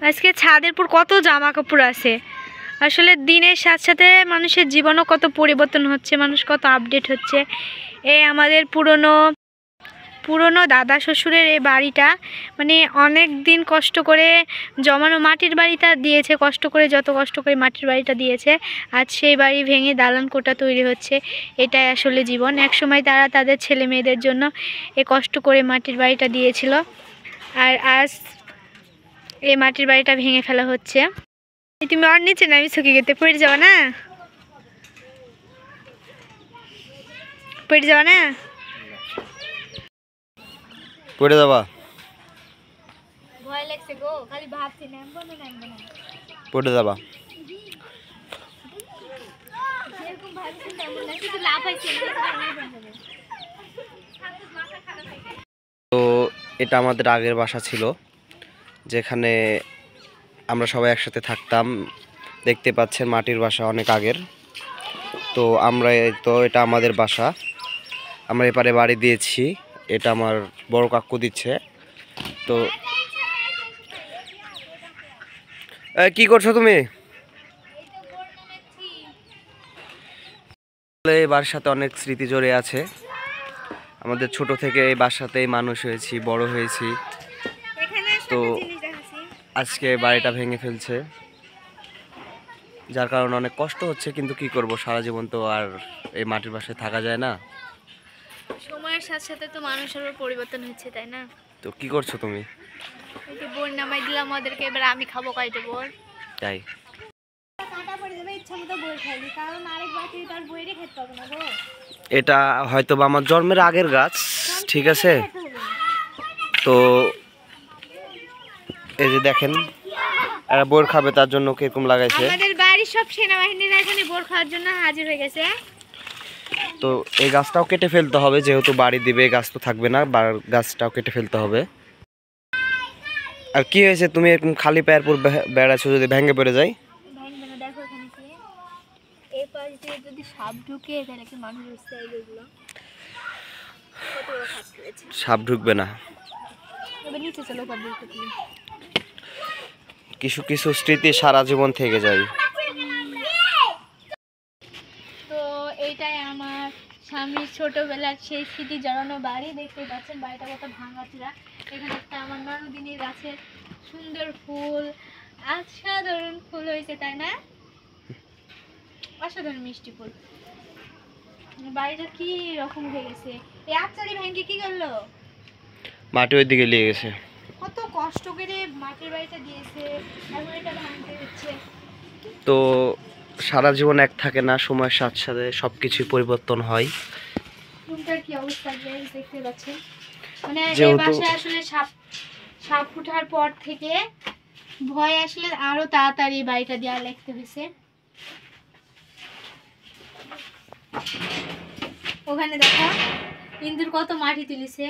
আজকে ছাদের উপর কত জামা কাপড় আছে। আসলে দিনের সাথে সাথে মানুষের জীবনও কত পরিবর্তন হচ্ছে, মানুষ কত আপডেট হচ্ছে। এই আমাদের পুরনো দাদা শ্বশুরের এই বাড়িটা মানে অনেক দিন কষ্ট করে জমানো মাটির বাড়িটা দিয়েছে, কষ্ট করে যত কষ্ট করে মাটির বাড়িটা দিয়েছে, আজ সেই বাড়ি ভেঙে দালান কোঠা তৈরি হচ্ছে। এটাই আসলে জীবন। একসময় তারা তাদের ছেলে মেয়েদের জন্য এ কষ্ট করে মাটির বাড়িটা দিয়েছিল, আর আজ এই মাটির বাড়িটা ভেঙে ফেলা হচ্ছে। তুমি আর নিচে নামি শুকিয়ে গেতে পড়ে যাবা না, পড়ে যাবা না, পড়ে যাবা, ভয় লাগছে গো, খালি ভাবছি নামবো না নামবো না, পড়ে যাবা। এরকম ভাবছি তেমন না, কিন্তু লাভ হয়েছে। তো এটা আমাদের আগের বাসা ছিল, যেখানে আমরা সবাই একসাথে থাকতাম। দেখতে পাচ্ছেন মাটির বাসা অনেক আগের। তো এটা আমাদের বাসা, আমরা এপারে বাড়ি দিয়েছি। এটা আমার বড় কাকু দিচ্ছে। তো কি করছো তুমি? এই বাড়ির সাথে অনেক স্মৃতি জড়িয়ে আছে। আমাদের ছোট থেকে এই বাসাতেই মানুষ হয়েছি, বড় হয়েছি। তো আজকে বাড়িটা ভেঙে ফেলছে, যার কারণে অনেক কষ্ট হচ্ছে। কিন্তু কি করব, সারা জীবন তো আর এই মাটির বাসায় থাকা যায় না। সময়ের সাথে সাথে তো মানুষেরও পরিবর্তন হচ্ছে, তাই না? তো কি করছো তুমি? এই যে বোর নামাই দিলাম ওদেরকে, এবার আমি খাবো কয়টা বোর। তাই এটা হয়তো বা আমার জন্মের আগের গাছ, ঠিক আছে? তো এই যে দেখেন, এরা বোর খাবে, তার জন্য কিরকম লাগাইছে। আমাদের বাড়ির সব সেনাবাহিনীরা এখানে বোর খাওয়ার জন্য হাজির হয়ে গেছে। তো এই গাছটাও কেটে ফেলতে হবে, যেহেতু বাড়ি দিবে, গাছ তো থাকবে না, গাছটাও কেটে ফেলতে হবে। আর কি হয়েছে, তুমি এরকম খালি পায়ের পর বেড়াচ্ছো, যদি ভেঙে পড়ে যায়? দেখো এখানে কি এই পাশ দিয়ে যদি সাপ ঢুকে তাহলে কি মানুষ বুঝতে পারবে? এগুলো কত বড় সাপ রয়েছে। সাপ ঢুকবে না। এবার নিচে চলো, সাপ ঢুকতে কি। কিছু কিছু স্মৃতি সারা জীবন থেকে যায়। তো এইটাই আমার স্বামীর ছোটবেলার সেই স্মৃতি জড়ানো বাড়ি। দেখতে পাচ্ছেন বাড়িটা কত ভাঙাচোরা। এখানে একটা আমার ননদিনীর গাছের সুন্দর ফুল, অসাধারণ ফুল হয়েছে, তাই না? অসাধারণ মিষ্টি ফুল। বাড়িটা কি রকম হয়ে গেছে। এই আচারি ভাঙ্গি কি করলো? মাটি ওই দিকে লেগে গেছে। কত কষ্ট করে মাটির বাড়িটা দিয়েছে, এখন এটা ভাঙতে হচ্ছে। তো সারা জীবন এক থাকে না, সময়ের সাথে সাথে সবকিছু পরিবর্তন হয়। রুমটার কি অবস্থা দেখতে পাচ্ছেন। মানে এই বাসায় আসলে সাপ উঠার পর থেকে ভয় আসলে আরো তাড়াতাড়ি বাড়িটা দেওয়া লাগতে হয়েছে। ওখানে দেখো ইন্দুর কত মাটি তুলেছে।